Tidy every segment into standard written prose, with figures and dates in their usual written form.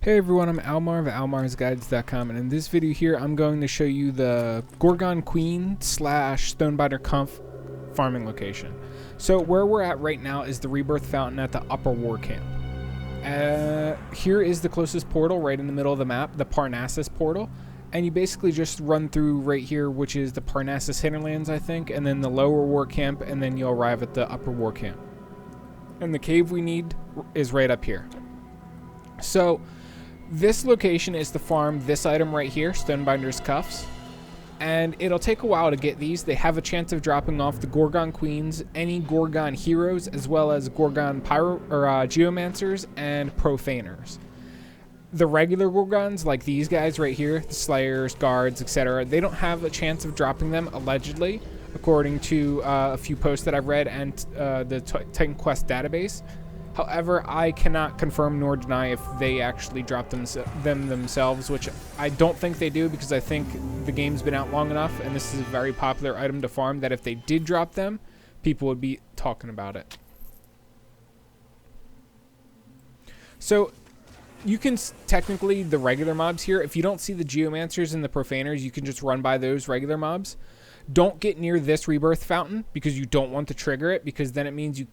Hey everyone, I'm Almar of almarsguides.com, and in this video here I'm going to show you the Gorgon Queen / Stonebinder Conf farming location. So where we're at right now is the Rebirth Fountain at the Upper War Camp. Here is the closest portal right in the middle of the map, the Parnassus portal, and you basically just run through right here, which is the Parnassus Hinterlands, I think, and then the Lower War Camp, and then you'll arrive at the Upper War Camp. And the cave we need is right up here. So this location is to farm this item right here, Stonebinder's Cuffs, and it'll take a while to get these. They have a chance of dropping off the Gorgon Queens, any Gorgon Heroes, as well as Gorgon Geomancers and Profaners. The regular Gorgons, like these guys right here, the Slayers, Guards, etc., they don't have a chance of dropping them, allegedly, according to a few posts that I've read and the Titan Quest database. However, I cannot confirm nor deny if they actually drop them themselves, which I don't think they do, because I think the game's been out long enough and this is a very popular item to farm that if they did drop them, people would be talking about it. So you can technically, the regular mobs here, if you don't see the Geomancers and the Profaners, you can just run by those regular mobs. Don't get near this Rebirth Fountain because you don't want to trigger it, because then it means you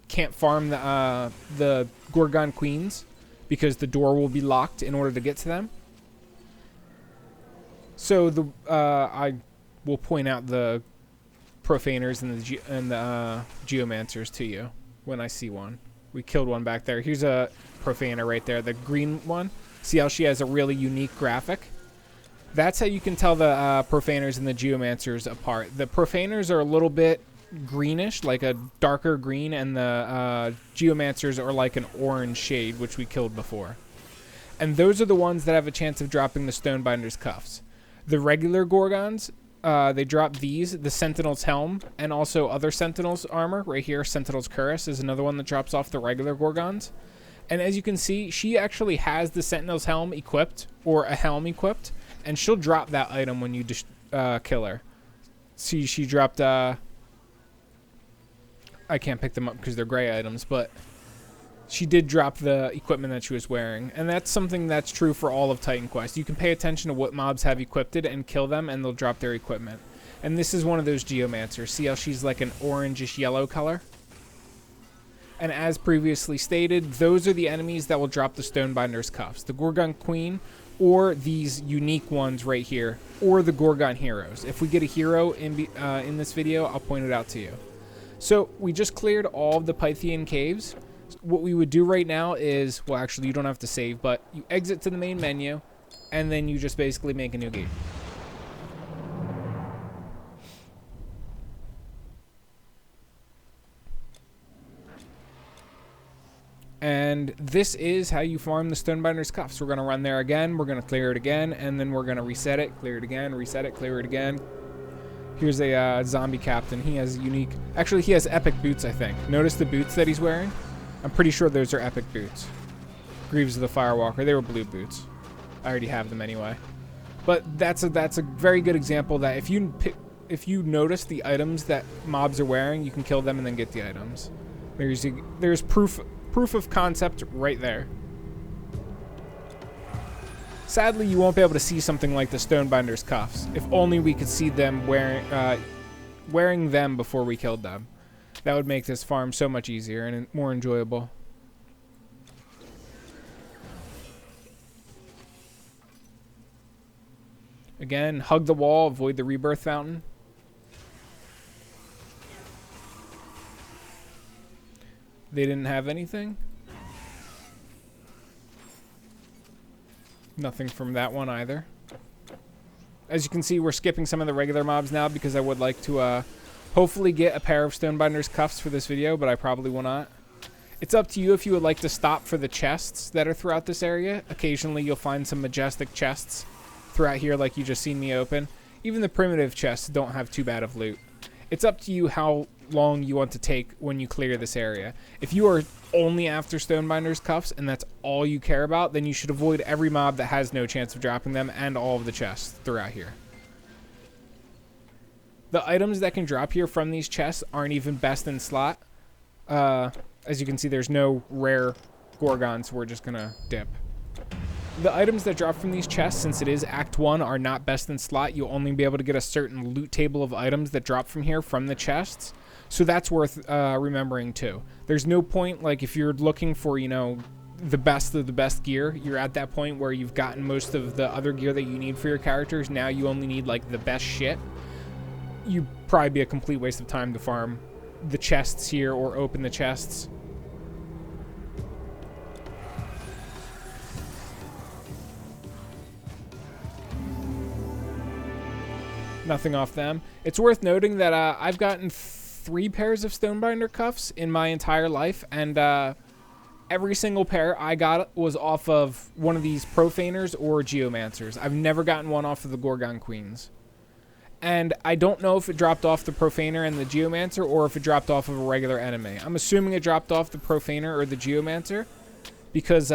can't farm the Gorgon Queens because the door will be locked in order to get to them. So I will point out the Profaners and the Geomancers to you when I see one. We killed one back there. Here's a Profaner right there, the green one. See how she has a really unique graphic? That's how you can tell the Profaners and the Geomancers apart. The Profaners are a little bit greenish, like a darker green, and the Geomancers are like an orange shade, which we killed before. And those are the ones that have a chance of dropping the Stonebinder's Cuffs. The regular Gorgons, they drop these, the Sentinel's Helm, and also other Sentinel's armor. Right here, Sentinel's Cuirass is another one that drops off the regular Gorgons. And as you can see, she actually has the Sentinel's Helm equipped, or a helm equipped, and she'll drop that item when you kill her. See, she dropped I can't pick them up because they're gray items, but she did drop the equipment that she was wearing. And that's something that's true for all of Titan Quest. You can pay attention to what mobs have equipped it and kill them, and they'll drop their equipment. And this is one of those Geomancers. See how she's like an orangish yellow color? And as previously stated, those are the enemies that will drop the Stonebinder's Cuffs. The Gorgon Queen, or these unique ones right here, or the Gorgon Heroes. If we get a hero in this video, I'll point it out to you. So we just cleared all of the Pythian caves. What we would do right now is, well, actually you don't have to save, but you exit to the main menu, and then you just basically make a new gate. And this is how you farm the Stonebinder's Cuffs. We're going to run there again, we're going to clear it again, and then we're going to reset it, clear it again, reset it, clear it again. Here's a zombie captain. He has unique... Actually, he has epic boots, I think. Notice the boots that he's wearing? I'm pretty sure those are epic boots. Greaves of the Firewalker. They were blue boots. I already have them anyway. But that's a very good example that if you notice the items that mobs are wearing, you can kill them and then get the items. There's proof of concept right there. Sadly, you won't be able to see something like the Stonebinder's Cuffs. If only we could see them wearing them before we killed them. That would make this farm so much easier and more enjoyable. Again, hug the wall, avoid the Rebirth Fountain. They didn't have anything. Nothing from that one either. As you can see, we're skipping some of the regular mobs now because I would like to hopefully get a pair of Stonebinder's Cuffs for this video, but I probably will not. It's up to you if you would like to stop for the chests that are throughout this area. Occasionally you'll find some majestic chests throughout here like you just seen me open. Even the primitive chests don't have too bad of loot. It's up to you how long you want to take when you clear this area. If you are only after Stonebinder's Cuffs and that's all you care about, then you should avoid every mob that has no chance of dropping them and all of the chests throughout here. The items that can drop here from these chests aren't even best in slot. As you can see, there's no rare Gorgons, so we're just gonna dip. The items that drop from these chests, since it is Act 1, are not best in slot. You'll only be able to get a certain loot table of items that drop from here from the chests. So that's worth remembering too. There's no point, like, if you're looking for, you know, the best of the best gear, you're at that point where you've gotten most of the other gear that you need for your characters. Now you only need, like, the best shit. You'd probably be a complete waste of time to farm the chests here or open the chests. Nothing off them. It's worth noting that I've gotten 3 pairs of Stonebinder cuffs in my entire life, and every single pair I got was off of one of these Profaners or Geomancers. I've never gotten one off of the Gorgon Queens. And I don't know if it dropped off the Profaner and the Geomancer or if it dropped off of a regular enemy. I'm assuming it dropped off the Profaner or the Geomancer because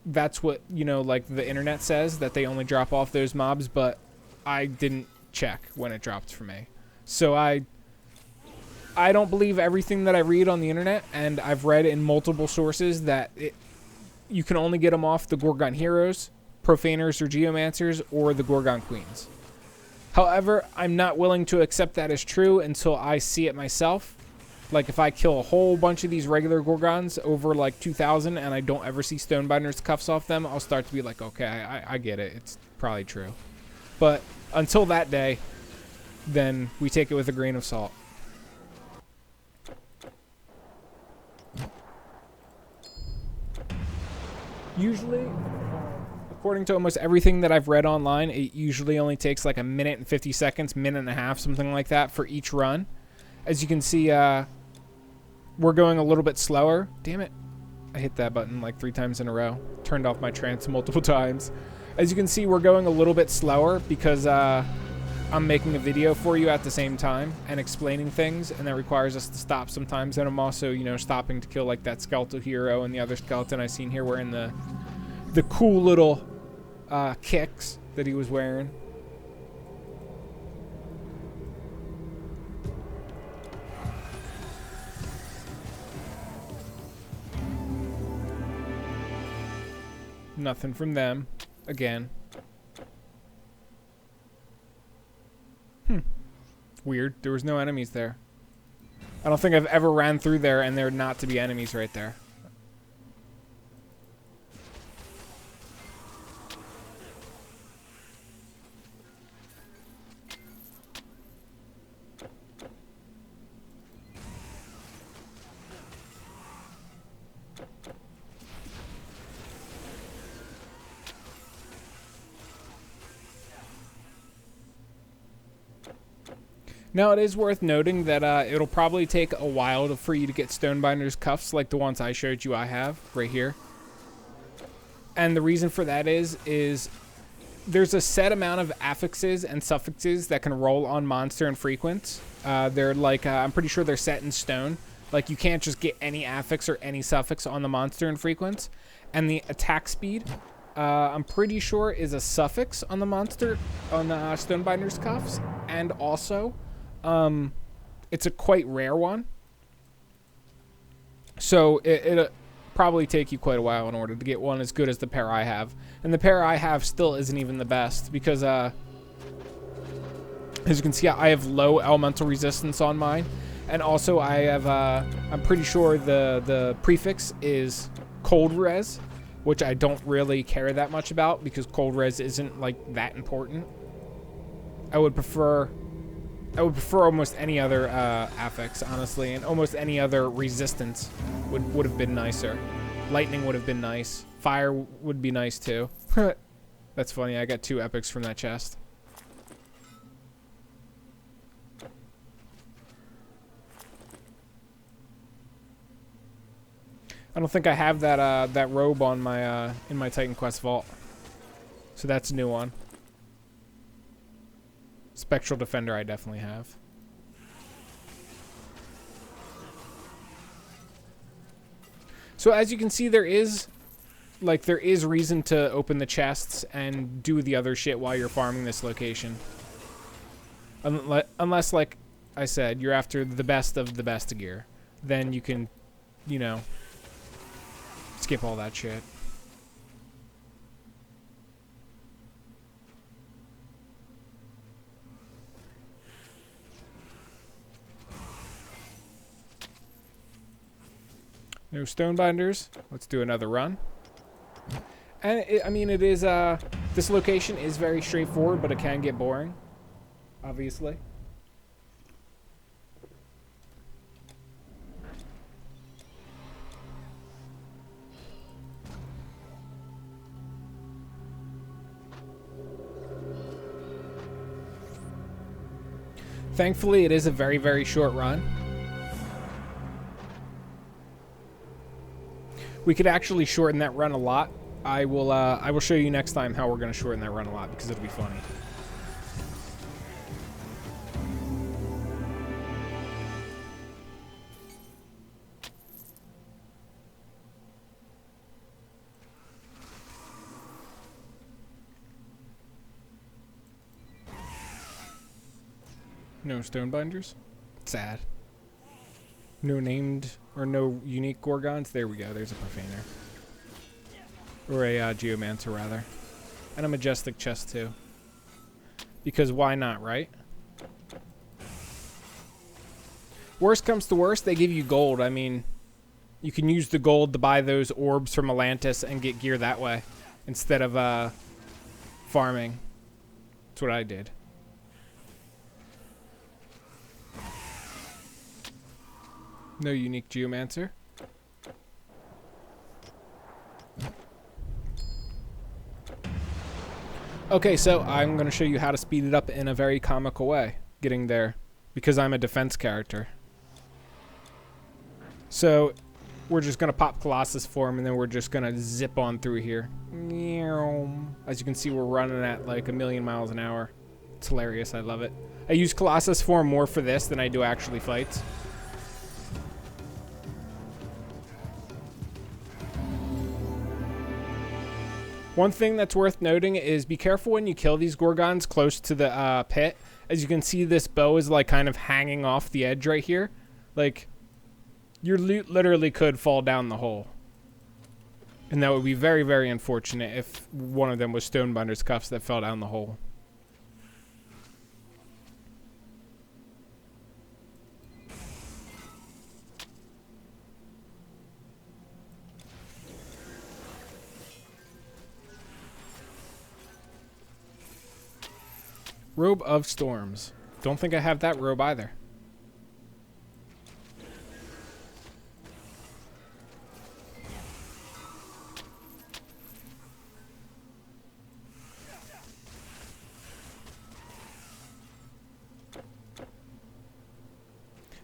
that's what, you know, like the internet says, that they only drop off those mobs, but I didn't check when it dropped for me. So I don't believe everything that I read on the internet, and I've read in multiple sources that you can only get them off the Gorgon Heroes, Profaners or Geomancers, or the Gorgon Queens. However, I'm not willing to accept that as true until I see it myself. Like, if I kill a whole bunch of these regular Gorgons over, like, 2,000 and I don't ever see Stonebinder's cuffs off them, I'll start to be like, okay, I get it. It's probably true. But until that day, then we take it with a grain of salt. Usually, according to almost everything that I've read online, it usually only takes like a minute and 50 seconds, minute and a half, something like that for each run. As you can see, we're going a little bit slower. Damn it. I hit that button like 3 times in a row. Turned off my trance multiple times. As you can see, we're going a little bit slower because I'm making a video for you at the same time and explaining things, and that requires us to stop sometimes. And I'm also, you know, stopping to kill like that skeletal hero and the other skeleton I seen here wearing the cool little kicks that he was wearing. Nothing from them. Again. Weird. There was no enemies there. I don't think I've ever ran through there and there not to be enemies right there. Now, it is worth noting that it'll probably take a while for you to get Stonebinder's cuffs like the ones I showed you I have right here. And the reason for that is there's a set amount of affixes and suffixes that can roll on monster and frequent. They're like, I'm pretty sure they're set in stone. Like, you can't just get any affix or any suffix on the monster and frequent. And the attack speed, I'm pretty sure, is a suffix on the monster, on the Stonebinder's cuffs. And also, it's a quite rare one. So it'll probably take you quite a while in order to get one as good as the pair I have. And the pair I have still isn't even the best because, as you can see, I have low elemental resistance on mine. And also I have, I'm pretty sure the prefix is cold res, which I don't really care that much about because cold res isn't like that important. I would prefer almost any other affix, honestly, and almost any other resistance would have been nicer. Lightning would have been nice. Fire would be nice too. That's funny. I got 2 epics from that chest. I don't think I have that that robe on my in my Titan Quest vault, so that's a new one. Spectral Defender I definitely have. So as you can see, there is reason to open the chests and do the other shit while you're farming this location. Unless, like I said, you're after the best of the best gear. Then you can, you know, skip all that shit. No Stonebinders. Let's do another run. And I mean, it is, this location is very straightforward, but it can get boring, obviously. Thankfully, it is a very, very short run. We could actually shorten that run a lot. I will show you next time how we're going to shorten that run a lot because it'll be funny. No Stonebinders? Sad. No named or no unique Gorgons? There we go. There's a Profaner. Or a Geomancer, rather. And a Majestic chest, too. Because why not, right? Worst comes to worst, they give you gold. I mean, you can use the gold to buy those orbs from Atlantis and get gear that way. Instead of farming. That's what I did. No unique Geomancer. Okay, so I'm going to show you how to speed it up in a very comical way. Getting there. Because I'm a defense character. So, we're just going to pop Colossus form and then we're just going to zip on through here. As you can see, we're running at like 1,000,000 miles an hour. It's hilarious. I love it. I use Colossus form more for this than I do actually fights. One thing that's worth noting is be careful when you kill these Gorgons close to the pit. As you can see, this bow is like kind of hanging off the edge right here. Like, your loot literally could fall down the hole. And that would be very, very unfortunate if one of them was Stonebinder's cuffs that fell down the hole. Robe of Storms. Don't think I have that robe either.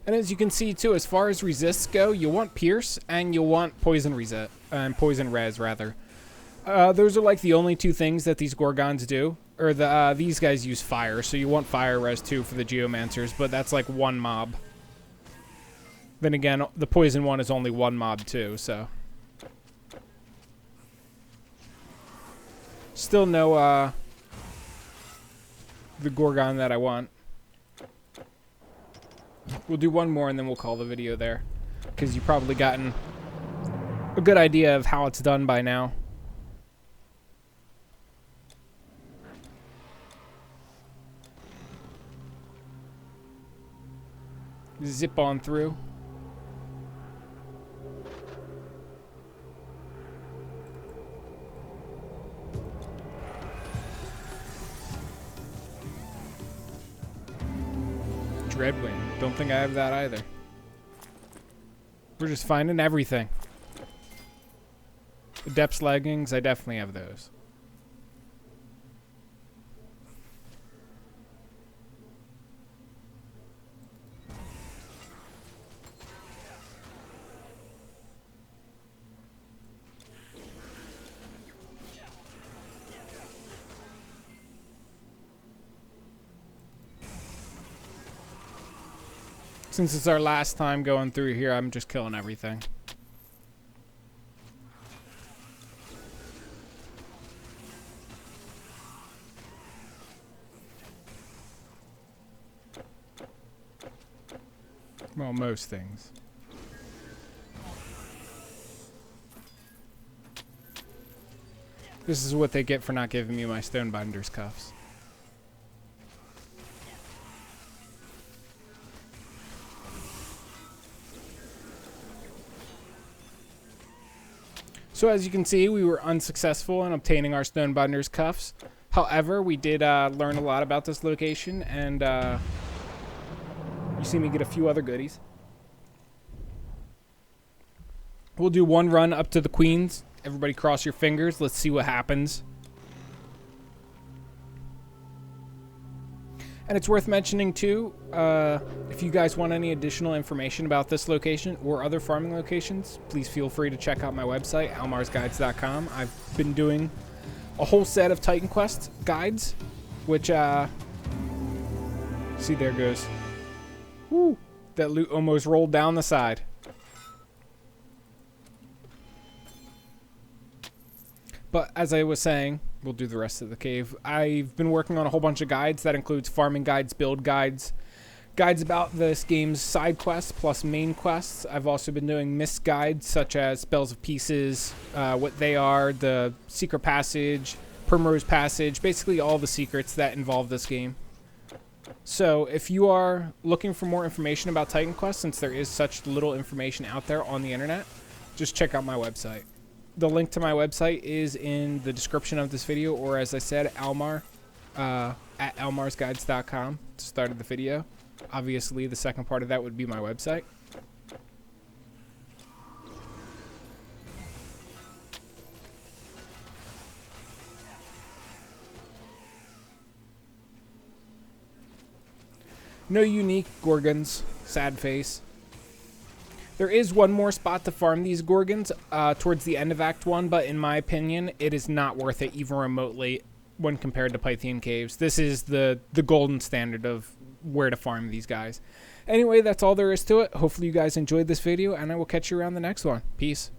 And as you can see too, as far as resists go, you want Pierce and you want Poison Reset and Poison Res rather. Those are like the only two things that these Gorgons do. Or these guys use fire, so you want fire res too for the Geomancers, but that's like one mob. Then again, the poison one is only one mob too, so. Still no the Gorgon that I want. We'll do one more and then we'll call the video there. Because you've probably gotten a good idea of how it's done by now. Zip on through. Dreadwing. Don't think I have that either. We're just finding everything. The depths leggings, I definitely have those. Since it's our last time going through here, I'm just killing everything. Well, most things. This is what they get for not giving me my Stonebinder's cuffs. So as you can see, we were unsuccessful in obtaining our Stonebinder's cuffs. However, we did learn a lot about this location, and you see me get a few other goodies. We'll do one run up to the Queens. Everybody cross your fingers. Let's see what happens. And it's worth mentioning too, if you guys want any additional information about this location or other farming locations, please feel free to check out my website, almarsguides.com. I've been doing a whole set of Titan Quest guides, which, see, there goes. Woo! That loot almost rolled down the side. But as I was saying, we'll do the rest of the cave. I've been working on a whole bunch of guides. That includes farming guides, build guides, guides about this game's side quests plus main quests. I've also been doing mist guides such as Spells of Pieces, what they are, the Secret Passage, Primrose Passage, basically all the secrets that involve this game. So if you are looking for more information about Titan Quest, since there is such little information out there on the internet, just check out my website. The link to my website is in the description of this video, or as I said, Almar at almarsguides.com to start of the video. Obviously, the second part of that would be my website. No unique Gorgons, sad face. There is one more spot to farm these Gorgons towards the end of Act 1, but in my opinion, it is not worth it even remotely when compared to Pythian Caves. This is the golden standard of where to farm these guys. Anyway, that's all there is to it. Hopefully you guys enjoyed this video, and I will catch you around the next one. Peace.